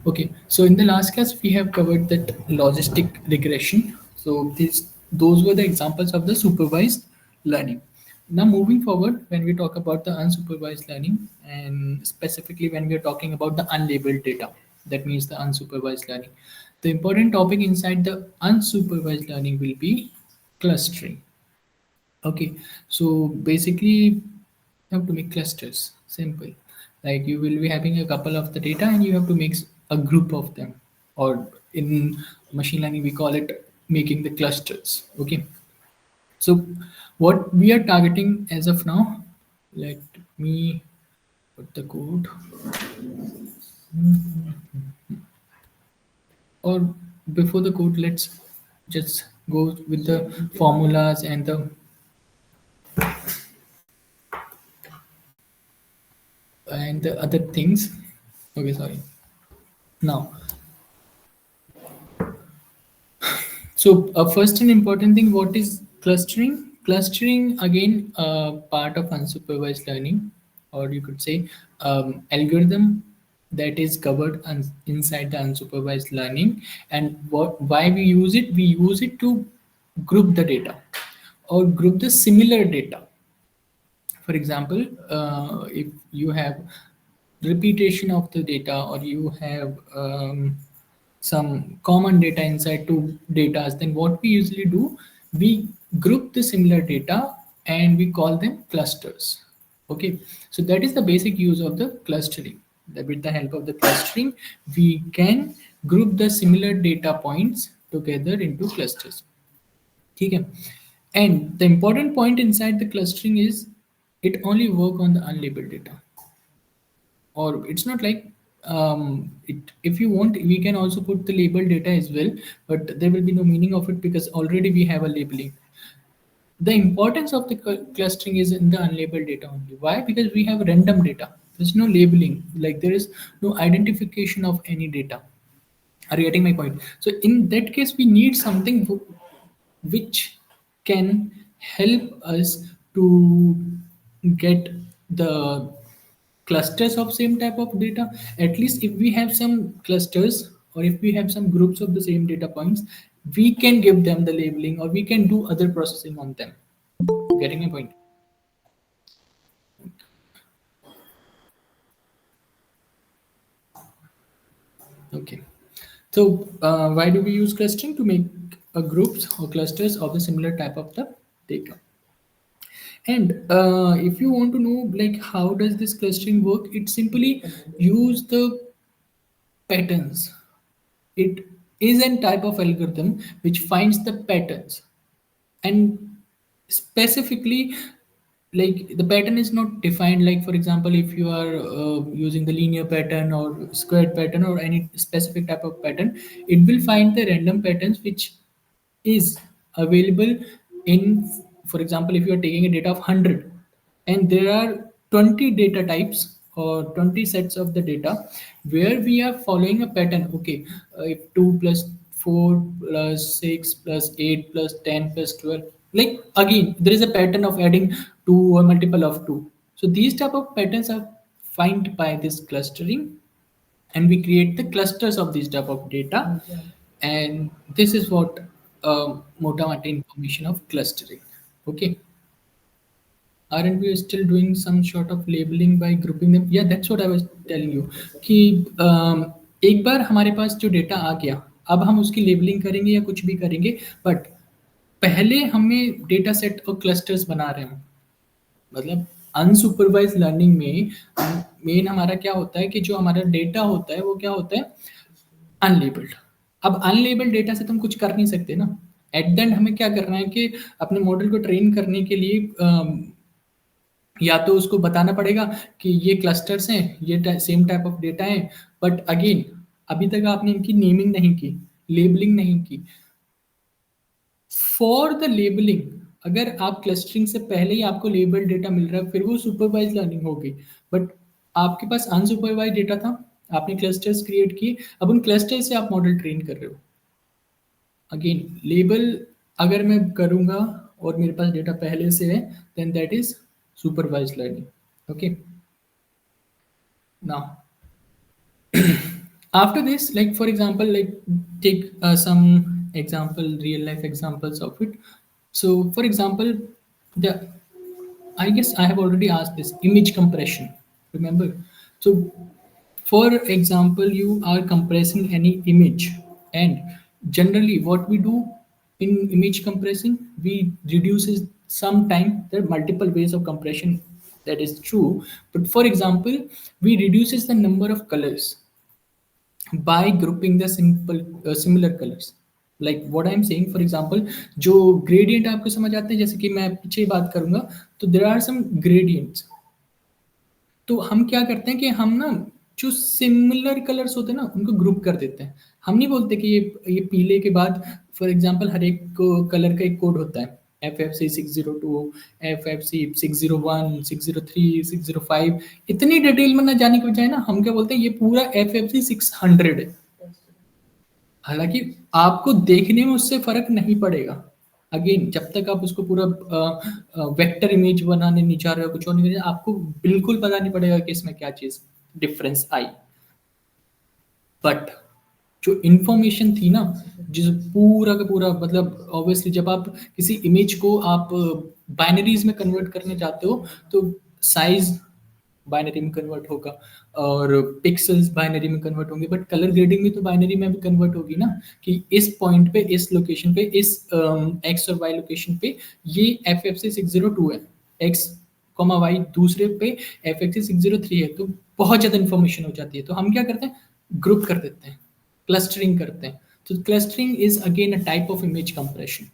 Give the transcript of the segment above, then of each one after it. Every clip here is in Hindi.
Okay, so in the last class we have covered that logistic regression. So those were the examples of the supervised learning. Now moving forward, when we talk about the unsupervised learning, and specifically when we are talking about the unlabeled data, that means the unsupervised learning. The important topic inside the unsupervised learning will be clustering. Okay, so basically you have to make clusters. Simple. Like you will be having a couple of the data and you have to make a group of them. Or in machine learning, we call it making the clusters. Okay, so what we are targeting as of now, let me put the code, or before the code, let's just go with the formulas and the other things. Okay, sorry. Now, so first and important thing, what is clustering? Clustering again, part of unsupervised learning, or you could say algorithm that is covered inside the unsupervised learning. And why we use it? We use it to group the data or group the similar data. For example, if you have repetition of the data or you have some common data inside two data, then what we usually do, we group the similar data and we call them clusters. Okay, so that is the basic use of the clustering. That with the help of the clustering, we can group the similar data points together into clusters. ठीक है? And the important point inside the clustering is it only work on the unlabeled data, or it's not like if you want we can also put the labeled data as well, but there will be no meaning of it because already we have a labeling. The importance of the clustering is in the unlabeled data only. Why? Because we have random data. There's no labeling, like there is no identification of any data. Are you getting my point? So in that case, we need something which can help us to get the clusters of same type of data. At least if we have some clusters or if we have some groups of the same data points, we can give them the labeling or we can do other processing on them. Getting my point? Okay. So why do we use clustering? To make groups or clusters of the similar type of the data. And if you want to know like how does this clustering work, it simply use the patterns. It is a type of algorithm which finds the patterns, and specifically like the pattern is not defined. Like for example, if you are using the linear pattern or squared pattern or any specific type of pattern, it will find the random patterns which is available in, for example, if you are taking a data of 100 and there are 20 data types or 20 sets of the data where we are following a pattern. Okay, if 2 plus 4 plus 6 plus 8 plus 10 plus 12, like again there is a pattern of adding 2 or multiple of 2. So these type of patterns are found by this clustering, and we create the clusters of this type of data. And this is what motamata information of clustering. Okay, aren't we still doing some sort of labeling by grouping them? Yeah, that's what I was telling you कि एक बार हमारे पास जो डेटा आ गया, अब हम उसकी लेबलिंग करेंगे या कुछ भी करेंगे, बट पहले हमें डेटा सेट और क्लस्टर्स बना रहे हैं। मतलब अनसुपरवाइज लर्निंग में मेन हमारा क्या होता है कि जो हमारा डेटा होता है वो क्या होता है, अनलेबल्ड। अब अनलेबल्ड डेटा से तुम कुछ कर नहीं सकते ना। एट द एंड हमें क्या करना है कि अपने मॉडल को ट्रेन करने के लिए या तो उसको बताना पड़ेगा कि ये क्लस्टर्स हैं, ये सेम टाइप ऑफ डेटा है, बट अगेन अभी तक आपने इनकी नेमिंग नहीं की, लेबलिंग नहीं की। फॉर द लेबलिंग, अगर आप क्लस्टरिंग से पहले ही आपको लेबल डेटा मिल रहा है फिर वो सुपरवाइज लर्निंग होगी। बट आपके पास अनसुपरवाइज डेटा था, आपने क्लस्टर्स क्रिएट किए, अब उन क्लस्टर से आप मॉडल ट्रेन कर रहे हो। अगेन लेबल अगर मैं करूंगा और मेरे पास डेटा पहले से है, then that is supervise learning. Okay, now After this, like for example, like take some example, real life examples of it. So for example, the I guess I have already asked this image compression. Remember? So, for example, you are compressing any image, and generally, what we do in image compressing, we reduces some time. There are multiple ways of compression. That is true, but for example, we reduces the number of colors by grouping the simple similar colors. Like what I am saying, for example, जो gradient आपको समझ आते हैं, जैसे कि मैं पीछे बात करूंगा, तो there are some gradients. तो हम क्या करते हैं कि हम ना जो सिमिलर कलर्स होते हैं ना उनको ग्रुप कर देते हैं। हम नहीं बोलते कि ये पीले के बाद फॉर एग्जांपल हर एक कलर का एक कोड होता है, F F C 602, F F C 601, 603, 605। इतनी डिटेल में ना जाने के बजाय ना हम क्या बोलते हैं, ये पूरा एफ एफ सी 600 है। हालांकि आपको देखने में उससे फर्क नहीं पड़ेगा। अगेन जब तक आप उसको पूरा वेक्टर इमेज बनाने नहीं चाह रहे हो, कुछ और नहीं, आपको बिल्कुल पता नहीं पड़ेगा कि इसमें क्या चीज डिफरेंस आई। बट जो इंफॉर्मेशन थी ना, जिस पूरा का पूरा मतलब ऑब्वियसली जब आप किसी इमेज को आप बाइनरीज में कन्वर्ट करने जाते हो, तो साइज बाइनरी में कन्वर्ट होगा और पिक्सल्स बाइनरी में कन्वर्ट होंगे, बट कलर ग्रेडिंग भी तो बाइनरी में भी कन्वर्ट होगी ना, कि इस पॉइंट पे, इस लोकेशन पे, इस एक्स और वाई लोकेशन पे ये एफ एफ सी 602 है, एक्स कॉमा वाई दूसरे पे एफ एक्स सी 603 है। तो बहुत ज़्यादा इन्फॉर्मेशन हो जाती है, तो हम क्या करते हैं, ग्रुप कर देते हैं, क्लस्टरिंग करते हैं। तो clustering is again a type of image compression.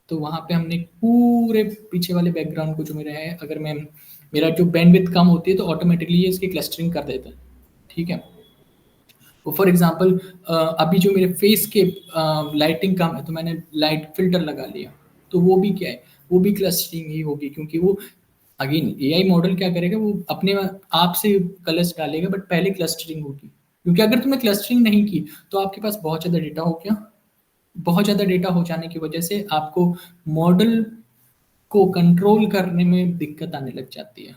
तो वहाँ पे हमने पूरे पीछे वाले बैकग्राउंड को जो मेरा है, अगर मैं मेरा जो बैंडविड्थ कम होती है तो ऑटोमेटिकली ये इसकी क्लस्टरिंग कर देता है। ठीक है। तो फॉर एग्जांपल अभी जो मेरे फेस के लाइटिंग कम है तो मैंने लाइट फिल्टर लगा लिया, तो वो भी क्या है, वो भी क्लस्टरिंग ही होगी, क्योंकि वो अगेन एआई मॉडल क्या करेगा, वो अपने आप से कलर्स डालेगा, बट पहले क्लस्टरिंग होगी। क्योंकि अगर तुमने क्लस्टरिंग नहीं की तो आपके पास बहुत ज़्यादा डेटा हो गया, बहुत ज़्यादा डेटा हो जाने की वजह से आपको मॉडल को कंट्रोल करने में दिक्कत आने लग जाती है।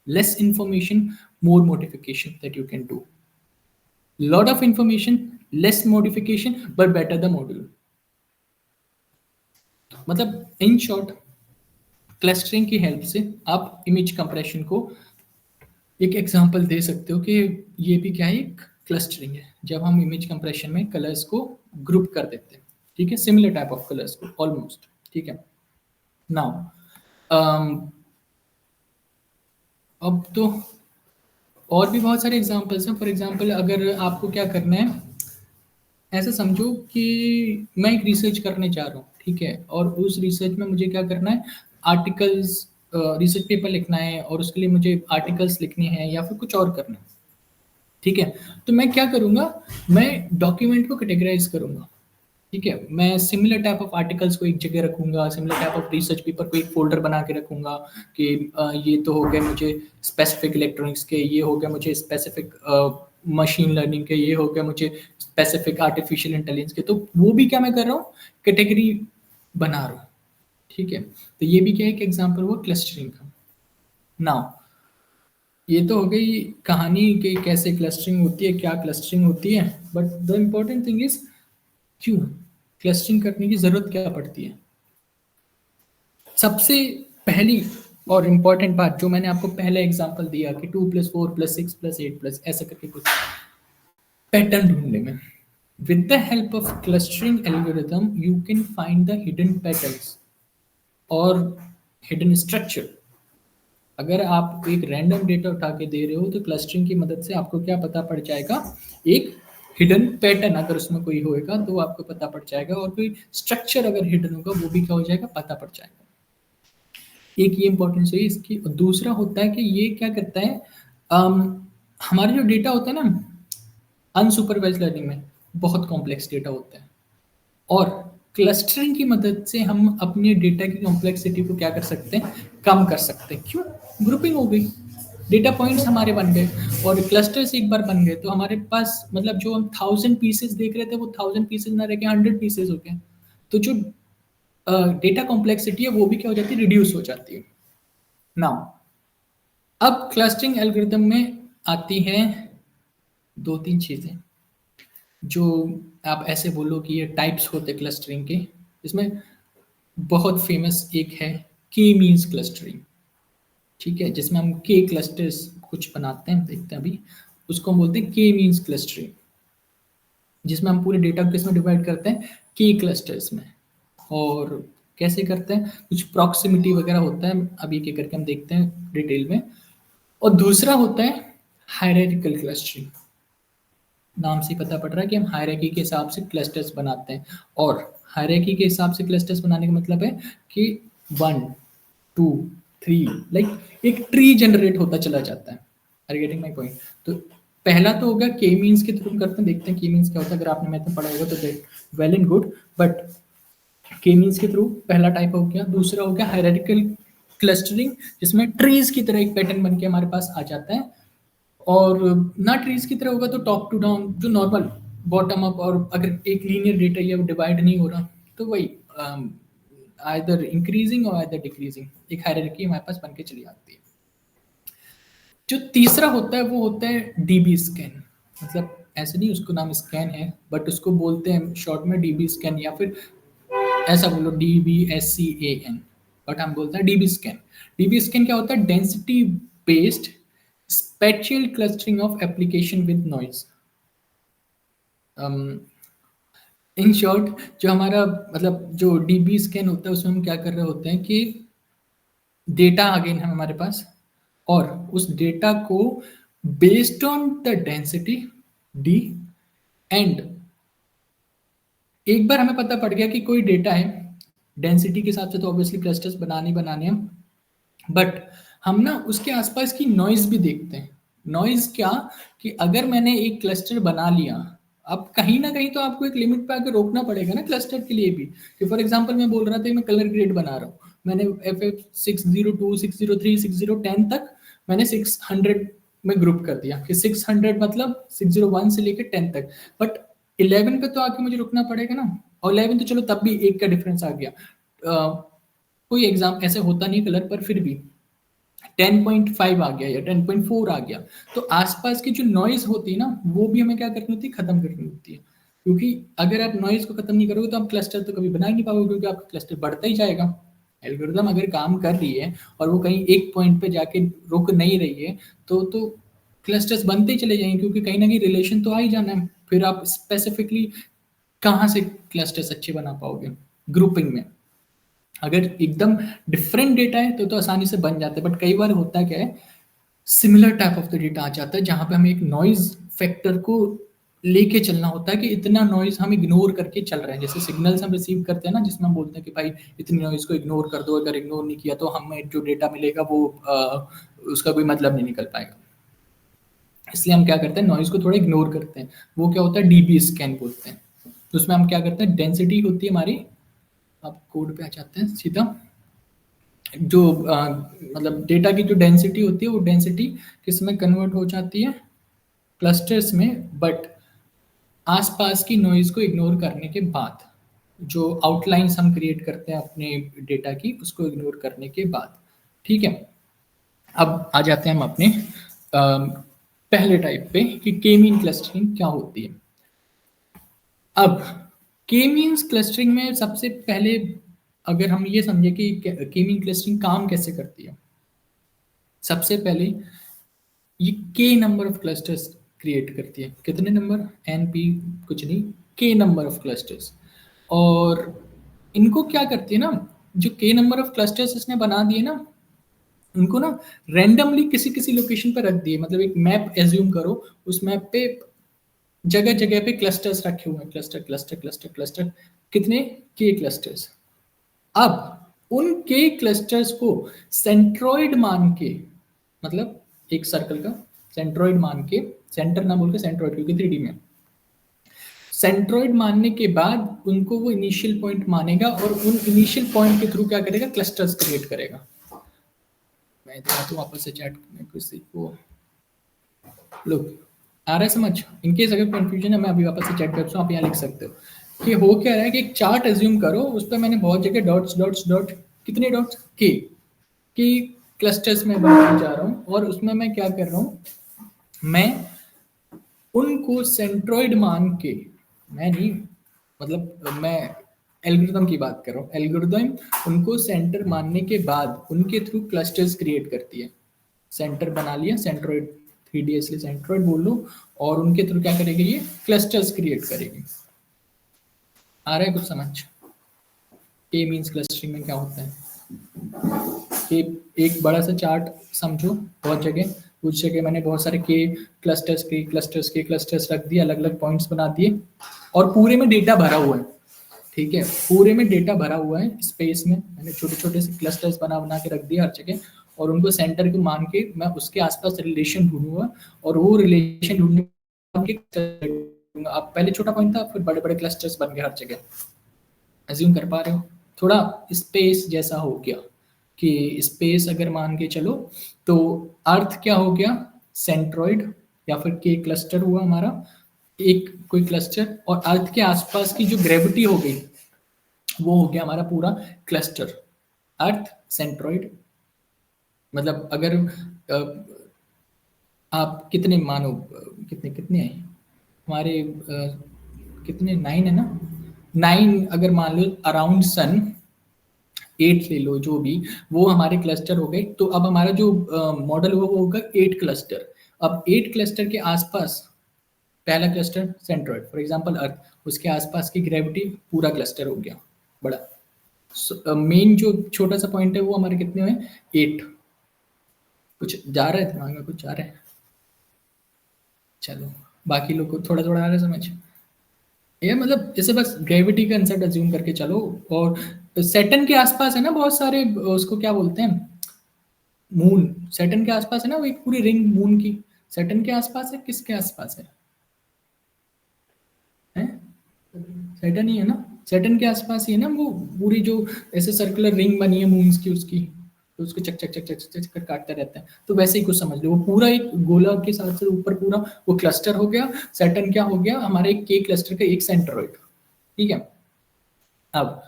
Less information, more modification that you can do. Lot of information, less modification, but better the model. मतलब इन शॉर्ट, क्लस्टरिंग की हेल्प से आप इमेज कंप्रेशन को एक एग्जांपल दे सकते हो कि ये भी क्या है, एक क्लस्टरिंग है, जब हम इमेज कंप्रेशन में कलर्स को ग्रुप कर देते हैं। ठीक है, सिमिलर टाइप ऑफ कलर्स को ऑलमोस्ट। ठीक है। नाउ अब तो और भी बहुत सारे एग्जांपल्स हैं। फॉर एग्जांपल अगर आपको क्या करना है, ऐसा समझो कि मैं एक रिसर्च करने जा रहा हूँ, ठीक है, और उस रिसर्च में मुझे क्या करना है, आर्टिकल्स, रिसर्च पेपर लिखना है, और उसके लिए मुझे आर्टिकल्स लिखने हैं या फिर कुछ और करना है। ठीक है। तो मैं क्या करूँगा, मैं डॉक्यूमेंट को कैटेगराइज करूँगा। ठीक है, मैं सिमिलर टाइप ऑफ आर्टिकल्स को एक जगह रखूंगा, similar type of research paper को एक फोल्डर बना के रखूंगा कि ये तो हो गए मुझे स्पेसिफिक इलेक्ट्रॉनिक्स के, ये हो गया मुझे स्पेसिफिक मशीन लर्निंग के, ये हो गया मुझे स्पेसिफिक आर्टिफिशियल इंटेलिजेंस के। तो वो भी क्या मैं कर रहा हूँ, कैटेगरी बना रहा हूँ। ठीक है। तो ये भी क्या एक एग्जाम्पल हुआ क्लस्टरिंग का। नाउ ये तो हो गई कहानी कि कैसे क्लस्टरिंग होती है, क्या क्लस्टरिंग होती है, but the important thing is क्यों क्लस्टरिंग करने की जरूरत क्या पड़ती है। सबसे पहली और इम्पॉर्टेंट बात जो मैंने आपको पहले एग्जांपल दिया कि 2+4+6+8+ ऐसा करके कुछ पैटर्न ढूंढने में, with the help of clustering algorithm you can find the hidden patterns और हिडन स्ट्रक्चर। अगर आप एक रैंडम डेटा उठा के दे रहे हो तो क्लस्टरिंग की मदद से आपको क्या पता पड़ जाएगा, एक हिडन पैटर्न अगर उसमें कोई होएगा तो आपको पता पड़ जाएगा, और कोई स्ट्रक्चर अगर हिडन होगा वो भी क्या हो जाएगा, पता पड़ जाएगा। एक ये इंपॉर्टेंस है इसकी। और दूसरा होता है कि ये क्या करता है, हमारे जो डेटा होता है ना अनसुपरवाइज लर्निंग में, बहुत कॉम्प्लेक्स डेटा होता है, और क्लस्टरिंग की मदद से हम अपने डेटा की कॉम्प्लेक्सिटी को क्या कर सकते हैं, कम कर सकते हैं। क्यों, ग्रुपिंग हो गई, डेटा पॉइंट्स हमारे बन गए, और क्लस्टर्स एक बार बन गए तो हमारे पास मतलब जो हम 1000 पीसेस देख रहे थे वो 1000 पीसेस ना रह के 100 पीसेस हो गए। तो जो डेटा कॉम्प्लेक्सिटी है वो भी क्या हो जाती है, रिड्यूस हो जाती है। नाउ अब क्लस्टरिंग एल्गोरिथम में आती हैं दो तीन चीजें। जो आप ऐसे बोलो कि ये टाइप्स होते क्लस्टरिंग के, इसमें बहुत फेमस एक है के मीन्स क्लस्टरिंग। ठीक है, जिसमें हम के क्लस्टर्स कुछ बनाते हैं, देखते हैं अभी, उसको हम बोलते हैं के मीन्स क्लस्टरिंग, जिसमें हम पूरे डेटा को किसमें डिवाइड करते हैं, के क्लस्टर्स में। और कैसे करते हैं, कुछ प्रॉक्सिमिटी वगैरह होता है, अभी के करके हम देखते हैं डिटेल में। और दूसरा होता है हायरार्किकल क्लस्टरिंग। नाम से ही पता पड़ रहा है कि हम हायरार्की के हिसाब से क्लस्टर्स बनाते हैं। और हायरार्की के हिसाब से क्लस्टर्स बनाने का मतलब है कि 1 2 3, लाइक एक ट्री जनरेट होता चला जाता है। Are getting my point? तो पहला तो होगा के मीन्स के थ्रू करते हैं, देखते हैं के मीन्स क्या होता है। अगर आपने मैथ में पढ़ा होगा तो वेल एंड गुड, बट के मीन्स के थ्रू पहला टाइप हो गया। दूसरा हो गया हायरार्किकल क्लस्टरिंग, जिसमें ट्रीज की तरह एक पैटर्न बन के हमारे पास आ जाता है। और ना ट्रीज की तरह होगा तो टॉप टू डाउन, जो नॉर्मल बॉटम अप, और अगर एक लीनियर डेटा या वो डिवाइड नहीं हो रहा तो वही आइदर इंक्रीजिंग और आइदर डिक्रीजिंग एक हायरार्की हमारे पास बन के चली आती है। जो तीसरा होता है वो होता है डीबी स्कैन। मतलब ऐसे नहीं उसको नाम स्कैन है, बट उसको बोलते हैं शॉर्ट में डीबी स्कैन, या फिर ऐसा बोलो DBSCAN, बट हम बोलते हैं डीबी स्कैन। डीबी स्कैन क्या होता है, density based spatial clustering of application with noise. In short, जो हमारा मतलब जो डीबी स्कैन होता है उसमें हम क्या कर रहे होते हैं कि डेटा अगेन है हमारे पास, और उस डेटा को based on the density D, and एक बार हमें पता पड़ गया कि कोई डेटा है डेंसिटी के हिसाब से, तो ऑब्वियसली क्लस्टर्स बनाने ही बनाने हैं, बट हम ना उसके आसपास की नॉइज भी देखते हैं। नॉइज क्या, कि अगर मैंने एक क्लस्टर बना लिया, अब कहीं ना कहीं तो आपको एक लिमिट पे आकर रोकना पड़ेगा ना क्लस्टर के लिए भी। कि फॉर एग्जांपल मैं बोल रहा था कि मैं कलर ग्रेड बना रहा हूँ, मैंने FF 602 603 6010 तक मैंने 600 में ग्रुप कर दिया, कि 600 मतलब 601 से लेकर 10 तक, बट 11 पे तो आके मुझे रुकना पड़ेगा ना। और 11 तो चलो तब भी एक का डिफरेंस आ गया, कोई एग्जाम ऐसे होता नहीं कलर, पर फिर भी 10.5 आ गया या 10.4 आ गया, तो आसपास की जो नॉइज होती है ना, वो भी हमें क्या करनी होती है, खत्म करनी होती है। क्योंकि अगर आप नॉइज को खत्म नहीं करोगे तो आप क्लस्टर तो कभी बना ही नहीं पाओगे, क्योंकि आपका क्लस्टर बढ़ता ही जाएगा। एल्गोरिदम अगर काम कर रही है और वो कहीं एक पॉइंट पे जाके रुक नहीं रही है, तो क्लस्टर्स बनते ही चले जाएंगे, क्योंकि कहीं ना कहीं रिलेशन तो आ ही जाना है। फिर आप स्पेसिफिकली कहाँ से क्लस्टर्स अच्छे बना पाओगे ग्रुपिंग में। अगर एकदम डिफरेंट डेटा है तो आसानी से बन जाते हैं, बट कई बार होता क्या है, similar type of the data आ जाता है, जहां पे हमें एक नॉइज फैक्टर को लेके चलना होता है, कि इतना नॉइज हम इग्नोर करके चल रहे हैं। जैसे सिग्नल्स हम रिसीव करते हैं ना, जिसमें हम बोलते हैं कि भाई इतनी नॉइज को इग्नोर कर दो, अगर इग्नोर नहीं किया तो हमें जो डेटा मिलेगा वो उसका कोई मतलब नहीं निकल पाएगा। इसलिए हम क्या करते हैं, नॉइज को थोड़ा इग्नोर करते हैं। वो क्या होता है, डीबी स्कैन बोलते हैं। तो उसमें हम क्या करते हैं, डेंसिटी होती है हमारी, आप कोड पे आ जाते हैं सीधा, जो मतलब डेटा की जो डेंसिटी होती है, वो डेंसिटी किस में कन्वर्ट हो जाती है, क्लस्टर्स में, बट आसपास की नॉइज को इग्नोर करने के बाद, जो आउटलाइंस हम क्रिएट करते हैं अपने डेटा की, उसको इग्नोर करने के बाद। ठीक है, अब आ जाते हैं हम अपने पहले टाइप पे, कि के मीन क्लस्टरिंग क्या होती है। अब के मीन्स क्लस्टरिंग में सबसे पहले अगर हम ये समझे कि के मीन क्लस्टरिंग काम कैसे करती है, सबसे पहले ये के नंबर ऑफ क्लस्टर्स क्रिएट करती है। कितने नंबर, एन पी कुछ नहीं, के नंबर ऑफ क्लस्टर्स। और इनको क्या करती है ना, जो के नंबर ऑफ क्लस्टर्स इसने बना दिए ना, उनको ना रैंडमली किसी किसी लोकेशन पर रख दिए। मतलब एक मैप एज्यूम करो, उस मैप पे जगह जगह पे क्लस्टर्स रखे हुए हैं, क्लस्टर क्लस्टर क्लस्टर क्लस्टर, कितने, के क्लस्टर्स। अब उन के क्लस्टर्स को सेंट्रोइड मान के, मतलब एक सर्कल का सेंट्रोइड मान के, सेंटर ना बोल के सेंट्रोइड, क्योंकि 3D में सेंट्रोइड मानने के बाद उनको वो इनिशियल पॉइंट मानेगा, और उन इनिशियल पॉइंट के थ्रू क्या करेगा, क्लस्टर्स क्रिएट करेगा। मैं चाहता हूँ वापस से चैट में किसी को, लो आ रहा है समझ। इनकेस अगर कंफ्यूजन है, मैं अभी वापस से चैट करता हूँ, आप यहाँ लिख सकते हो कि हो क्या रहा है, कि एक चार्ट एज्यूम करो, उस पर मैंने बहुत जगह डॉट्स डॉट्स डॉट, कितने डॉट्स, के क्लस्टर्स में बनाने जा रहा हूँ, और उसमें मैं क्या कर रहा हूँ, मैं उनको सेंट्रोइड मान के मैं नहीं, मतलब मैं एल्गोरिदम की बात कर रहा हूँ। एल्गोरिदम उनको सेंटर मानने के बाद उनके थ्रू क्लस्टर्स क्रिएट करती है। सेंटर बना लिया, सेंट्रोइड, 3D इसलिए सेंट्रोइड बोल लो, और उनके थ्रू क्या करेगी, ये क्लस्टर्स क्रिएट करेगी। आ रहा है कुछ समझ? के मीन्स क्लस्टरिंग में क्या होता है कि एक बड़ा सा चार्ट समझो, बहुत जगह, कुछ जगह मैंने बहुत सारे के क्लस्टर्स रख दिए, अलग अलग पॉइंट्स बना दिए, और पूरे में डेटा भरा हुआ है। ठीक है, पूरे में डेटा भरा हुआ है, स्पेस में मैंने छोटे छोटे से क्लस्टर्स बना बना के रख दिए हर जगह, और उनको सेंटर को मान के मैं उसके आसपास रिलेशन ढूंढूंगा, और वो रिलेशन ढूंढने के अब पहले छोटा पॉइंट था, फिर बड़े बड़े क्लस्टर्स बन गए हर जगह। अज्यूम कर पा रहे हो? थोड़ा स्पेस जैसा हो गया, कि स्पेस अगर मान के चलो, तो अर्थ क्या हो गया, सेंट्रॉइड, या फिर के क्लस्टर हुआ हमारा, एक कोई क्लस्टर, और अर्थ के आसपास की जो ग्रेविटी हो गई, वो हो गया हमारा पूरा क्लस्टर। अर्थ, सेंट्रॉइड, मतलब अगर आप कितने मानो, कितने कितने हैं हमारे, कितने, 9 है ना, 9 अगर मान लो अराउंड सन, 8 ले लो जो भी, वो हमारे क्लस्टर हो गए। तो अब हमारा जो मॉडल हुआ वो होगा 8 क्लस्टर। अब 8 क्लस्टर के आसपास, पहला क्लस्टर सेंट्रॉइड फॉर एग्जांपल अर्थ, उसके आसपास की ग्रेविटी पूरा क्लस्टर हो गया बड़ा। मेन जो छोटा सा पॉइंट है वो हमारे कितने हुए, 8। कुछ जा रहा है दिमाग में, कुछ जा रहा है? चलो, बाकी लोग को थोड़ा थोड़ा आ रहा है समझ? ये मतलब जैसे बस ग्रेविटी का कंसेप्ट अज्यूम करके चलो। और सैटर्न के आसपास है ना बहुत सारे, उसको क्या बोलते हैं, मून। सैटर्न के आसपास है ना वो एक पूरी रिंग मून की, सैटर्न के आसपास है, किसके आसपास है? सैटर्न ही है ना, सैटर्न के आसपास ही है ना वो पूरी जो ऐसे सर्कुलर रिंग बनी है मून्स की उसकी, तो उसको चक चक चक चक चक चक कर काटता रहता है। तो वैसे ही कुछ समझ लो, वो पूरा एक गोला के साथ से ऊपर पूरा वो क्लस्टर हो गया। सैटर्न क्या हो गया, हमारे एक के क्लस्टर का एक सेंट्रोइड। ठीक है, अब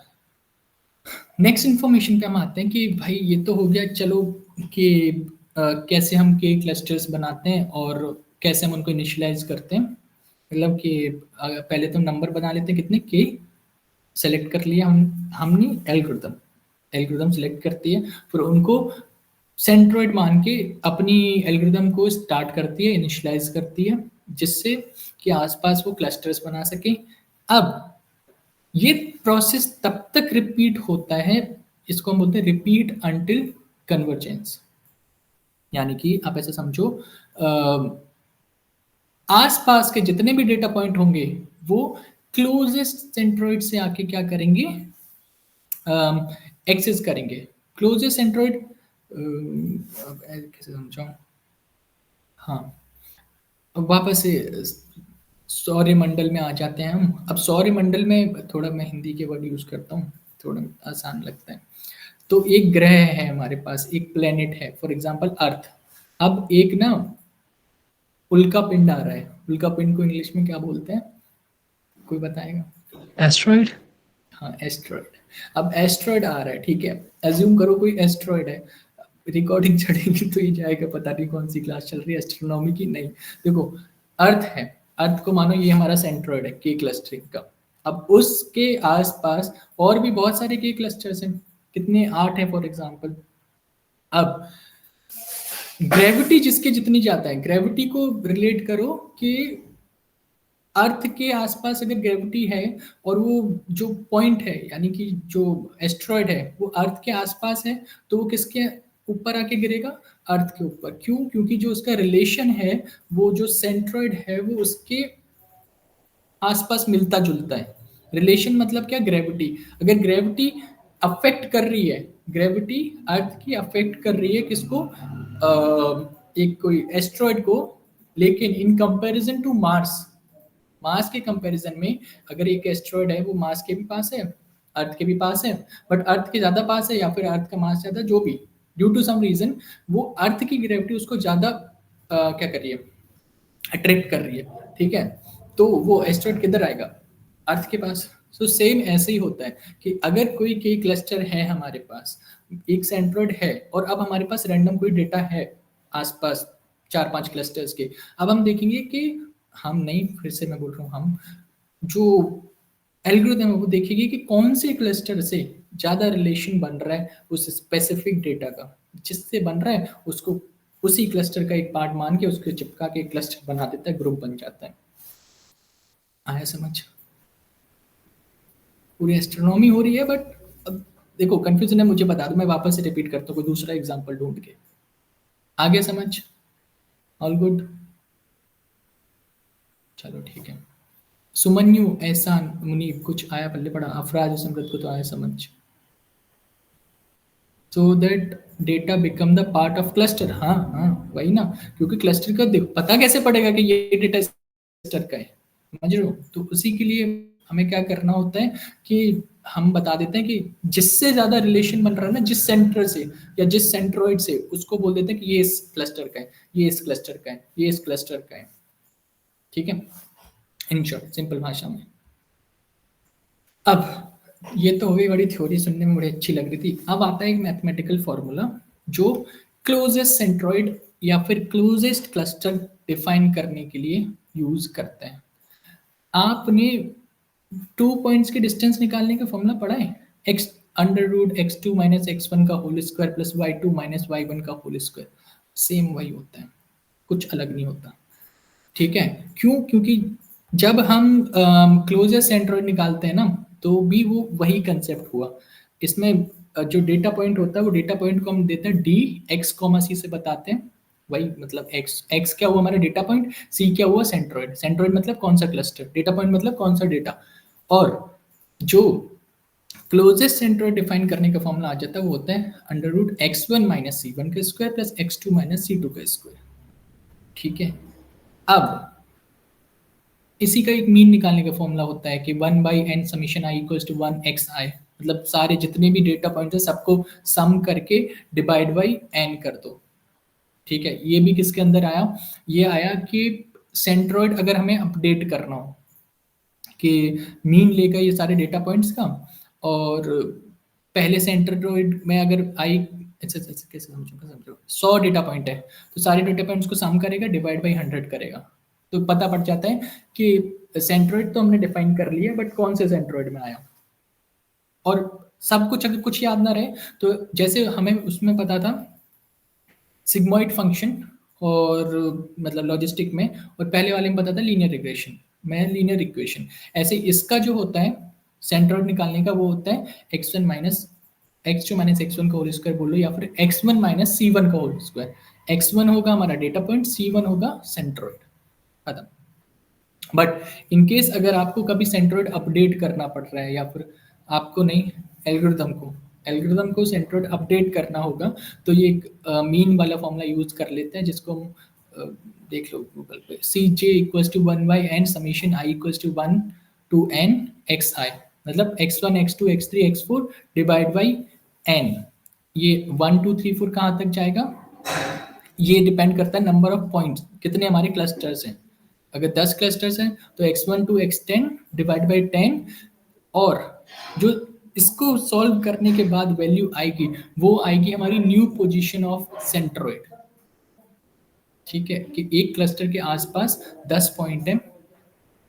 नेक्स्ट इन्फॉर्मेशन पे हम आते हैं कि भाई ये तो हो गया चलो, कि कैसे हम के क्लस्टर्स बनाते हैं और कैसे हम उनको इनिशियलाइज करते हैं। मतलब कि पहले तो नंबर बना लेते हैं कितने के, सेलेक्ट कर लिया हमने एल्गोरिदम, एल्गोरिदम सेलेक्ट करती है, फिर उनको सेंट्रोइड मान के अपनी एल्गोरिदम को स्टार्ट करती है, इनिशियलाइज करती है, जिससे कि आसपास वो क्लस्टर्स बना सके। अब ये प्रोसेस तब तक रिपीट होता है, इसको हम बोलते हैं रिपीट अंटिल कन्वर्जेंस। यानी कि आप ऐसे समझो, आसपास के जितने भी डेटा पॉइंट होंगे वो क्लोजेस्ट सेंट्रोइड से आके क्या करेंगे, एक्सेस करेंगे। क्लोजेस्ट सेंट्रोइड कैसे समझाऊं, हाँ, अब वापस से सौरमंडल में आ जाते हैं हम। अब सौरमंडल में थोड़ा मैं हिंदी के वर्ड यूज करता हूँ, थोड़ा आसान लगता है। तो एक ग्रह है हमारे पास, एक प्लेनेट है फॉर एग्जांपल अर्थ। अब एक ना उल्का पिंड आ रहा है, उल्का पिंड को इंग्लिश में क्या बोलते हैं, कोई बताएगा? Asteroid? हाँ, एस्ट्रॉयड। अब एस्ट्रॉयड आ रहा है, ठीक है, एज्यूम करो कोई एस्ट्रॉयड है। रिकॉर्डिंग चढ़ेगी तो ये जाएगा, पता नहीं कौन सी क्लास चल रही है एस्ट्रोनॉमी की, नहीं। देखो, अर्थ है, अर्थ को मानो ये हमारा सेंट्रॉयड है के क्लस्टरिंग का। अब उसके आसपास और भी बहुत सारे के क्लस्टर्स हैं, कितने, 8 है फॉर एग्जाम्पल। अब ग्रेविटी जिसके जितनी ज्यादा है, ग्रेविटी को रिलेट करो कि अर्थ के आसपास अगर ग्रेविटी है, और वो जो पॉइंट है यानी कि जो एस्ट्रॉयड है वो अर्थ के आसपास है, तो वो किसके ऊपर आके गिरेगा, अर्थ के ऊपर। क्यों? क्योंकि जो उसका रिलेशन है, वो जो सेंट्रॉयड है वो उसके आसपास मिलता जुलता है। रिलेशन मतलब क्या, ग्रेविटी। अगर ग्रेविटी अफेक्ट कर रही है, ग्रेविटी अर्थ की अफेक्ट कर रही है किसको, एक कोई एस्ट्रॉयड को, लेकिन इन कंपैरिजन टू मार्स, मास के कंपैरिजन में, अगर एक एस्ट्रॉयड है वो मास के भी पास है, अर्थ के भी पास है, बट अर्थ के ज्यादा पास है, या फिर अर्थ का मास ज्यादा, जो भी ड्यू टू सम रीजन, वो अर्थ की ग्रेविटी उसको ज्यादा क्या कर रही है, अट्रैक्ट कर रही है। ठीक है, तो वो एस्ट्रॉयड किधर आएगा, अर्थ के पास। सो सेम ऐसे ही होता है कि अगर कोई के क्लस्टर है हमारे पास, एक सेंट्रॉयड है, और अब हमारे पास रैंडम कोई डेटा है आसपास 4-5 क्लस्टर्स के। अब हम देखेंगे कि हम नहीं, फिर से मैं बोल रहा हूँ हम, जो एल्गोरिथम है वो देखेगी कि कौन से क्लस्टर से ज़्यादा रिलेशन बन रहा है उस स्पेसिफिक डेटा का, जिससे बन रहा है उसको उसी क्लस्टर का एक पार्ट मान के उसको चिपका के एक क्लस्टर बना देता है, ग्रुप बन जाता है। आया समझ? पूरी एस्ट्रोनॉमी हो रही है, बट अब देखो कंफ्यूजन है, मुझे बता दो, मैं वापस से रिपीट करता हूँ कोई दूसरा एग्जांपल ढूंढ के। आगे समझ? All good? चलो ठीक है। सुमन्यु, एहसान, मुनीब, कुछ आया पल्ले पड़ा? अफराज समृद्ध को तो आया समझ। So that data become the part of cluster. हाँ हाँ, वही ना। क्योंकि क्लस्टर का पता कैसे पड़ेगा कि ये डेटा क्लस्टर का है? समझ रहे हो? तो उसी के लिए हमें क्या करना होता है कि हम बता देते हैं कि जिससे ज्यादा रिलेशन बन रहा है ना, जिस सेंटर से या जिस सेंट्रोइड से, उसको बोल देते हैं कि ये इस क्लस्टर का है, ये इस क्लस्टर का है, ये इस क्लस्टर का है। ठीक है, इन शॉर्ट सिंपल भाषा में। अब ये तो हो गई, बड़ी थ्योरी सुनने में बड़ी अच्छी लग रही थी। अब आता है एक मैथमेटिकल फॉर्मूला जो क्लोजेस्ट सेंट्रोइड या फिर क्लोजेस्ट क्लस्टर डिफाइन करने के लिए यूज करते हैं। आपने 2 पॉइंट्स के डिस्टेंस निकालने का फॉर्मूला पढ़ा है? X under root x2 minus x1 का whole square plus y2 minus y1 का होल स्क्वायर। सेम वही होता है, कुछ अलग नहीं होता। ठीक है? क्यों? क्योंकि जब हम क्लोजेस्ट सेंट्रोइड निकालते हैं ना, तो भी वो वही कंसेप्ट हुआ। इसमें जो डेटा पॉइंट होता है, वो डेटा पॉइंट को हम देते हैं डी, एक्स कॉमा सी से बताते हैं। वही मतलब एक्स, एक्स क्या हुआ हमारा डेटा पॉइंट, सी क्या हुआ सेंट्रोइड। सेंट्रोइड मतलब कौन सा क्लस्टर, डेटा पॉइंट मतलब कौन सा डेटा। और जो क्लोजेस्ट सेंट्रोइड डिफाइन करने का फॉर्मूला आ जाता है, वो होता है under root x1 minus C one का square plus x2 minus C two का स्क्वायर। ठीक है? अब इसी का एक मीन निकालने का फॉर्मूला होता है कि 1/n summation I equals to 1xi। मतलब सारे जितने भी डेटा पॉइंट्स हैं सबको सम करके डिवाइड बाई n कर दो। ठीक है? ये भी किसके अंदर आया? ये आया कि सेंट्रोइड अगर हमें अपडेट करना हो, कि मीन लेकर ये सारे डेटा पॉइंट्स का, और पहले सेंट्रोइड में अगर आई, अच्छा अच्छा अच्छा, कैसे समझो 100 डेटा पॉइंट है, तो सारे डेटा पॉइंट्स को सम करेगा, डिवाइड बाई 100 करेगा, तो पता पड़ जाता है कि सेंट्रोइड तो हमने डिफाइन कर लिया, बट कौन से सेंट्रोइड में आया। और सब कुछ अगर कुछ याद ना रहे, तो जैसे हमें उसमें पता था सिग्मॉइड फंक्शन, और मतलब लॉजिस्टिक में, और पहले वाले में पता था लीनियर रिग्रेशन में लीनियर इक्वेशन। ऐसे इसका जो होता है सेंट्रोइड निकालने का, वो होता है x1 minus x2 minus x1 का होल स्क्वायर बोल लो, या फिर x1 माइनस सी1 का होल स्क्वायर। x1 होगा हमारा डेटा पॉइंट, सी1 होगा सेंट्रोइड। खत्म। बट इन केस अगर आपको कभी सेंट्रोइड अपडेट करना पड़ रहा है, या फिर आपको नहीं, एल्गोरिदम को सेंट्रोइड अपडेट करना होगा, तो ये एक मीन वाला फॉर्मूला यूज कर लेते हैं, जिसको हम देख लो गूगल पे, C J equals to 1/n summation I equals to 1 to n X I. मतलब x1 x2 x3 x4 divide by n। ये 1 2 3 4 कहाँ तक जाएगा, ये डिपेंड करता है नंबर ऑफ पॉइंट्स, कितने हमारे क्लस्टर्स हैं। अगर 10 क्लस्टर्स हैं तो x1 to x10 divide by 10। और जो इसको सॉल्व करने के बाद वैल्यू आएगी, वो आएगी हमारी न्यू पोजीशन ऑफ सेंट्रोइड। ठीक है? कि एक क्लस्टर के आसपास 10 पॉइंट है,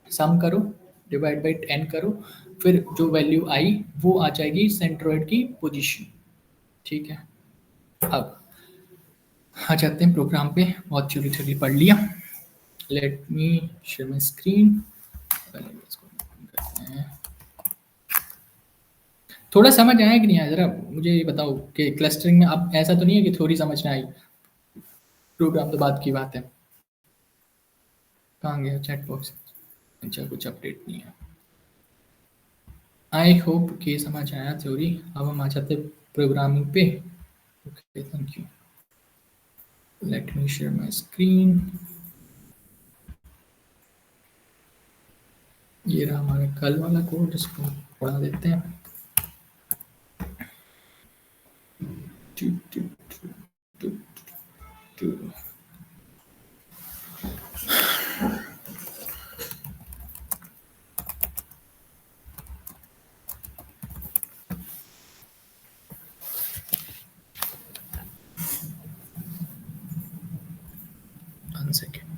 सम करो, डिवाइड बाई 10 करो, फिर जो वैल्यू आई वो आ जाएगी सेंट्रोइड की पोजीशन। ठीक है? अब आ जाते हैं प्रोग्राम पे। बहुत थ्योरी थ्योरी पढ़ लिया। Let me share my screen. पहले इसको open करते हैं। थोड़ा समझ आया कि नहीं आया, जरा मुझे ये बताओ कि क्लस्टरिंग में अब ऐसा तो नहीं है कि थ्योरी समझ में आई, प्रोग्राम तो बात की बात है। कहाँ गया चैट बॉक्स? अच्छा, कुछ अपडेट नहीं है। आई होप कि समझ आया थ्योरी। अब हम आ जाते हैं प्रोग्रामिंग पे। Okay, thank you. Let me share my screen. ये रहा हमारा कल वाला कोड, इसको पढ़ा देते हैं। Two, two, two, two, two. One second.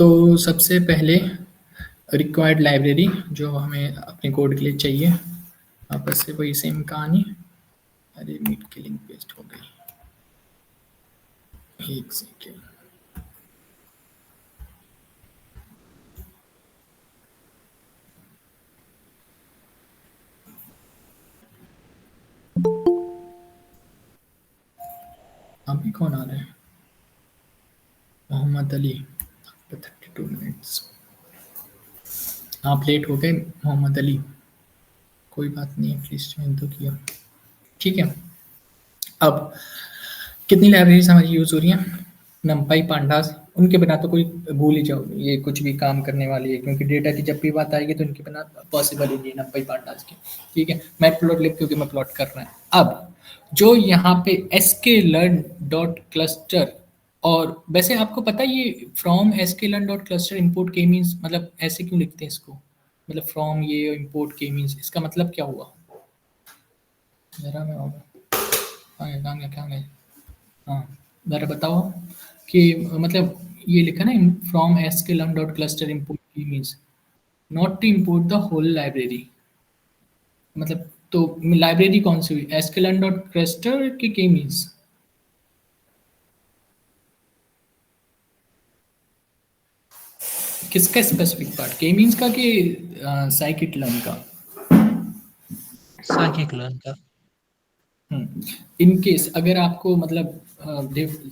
तो सबसे पहले रिक्वायर्ड लाइब्रेरी जो हमें अपने कोड के लिए चाहिए, वापस से वही सेम कहानी। अरे मीट की लिंक पेस्ट हो गई, एक सेकेंड। अभी कौन आ रहा है? मोहम्मद अली। 32 मिनट्स। आप लेट हो गए मोहम्मद अली, कोई बात नहीं, एटलीस्ट मैंने तो किया। ठीक है, अब कितनी लाइब्रेरीज हमारी यूज़ हो रही हैं? नमपाई, पांडास, उनके बिना तो कोई भूल ही जाओ ये कुछ भी काम करने वाली है, क्योंकि डेटा की जब भी बात आएगी तो इनके बिना पॉसिबल ही नहीं है नमपाई पांडास की। ठीक है, मैटप्लोट्लिब क्योंकि मैं प्लॉट कर रहा है। अब जो यहाँ पे sklearn डॉट क्लस्टर, और वैसे आपको पता है ये from sklearn dot cluster import के मीन्स, मतलब ऐसे क्यों लिखते हैं इसको, मतलब फ्रॉम ये इम्पोर्ट के मीन्स, इसका मतलब क्या हुआ? जरा मैं होगा, हाँ कहाँ गया कहाँ गया, हाँ ज़रा बताओ कि मतलब ये लिखा ना, from sklearn dot cluster import K means not to import the whole library, मतलब तो लाइब्रेरी कौन सी हुई, sklearn dot cluster K means? किसका स्पेसिफिक पार्ट, के मीन्स का कि साइकिट लर्न का? साइकिक लर्न का। इन केस अगर आपको मतलब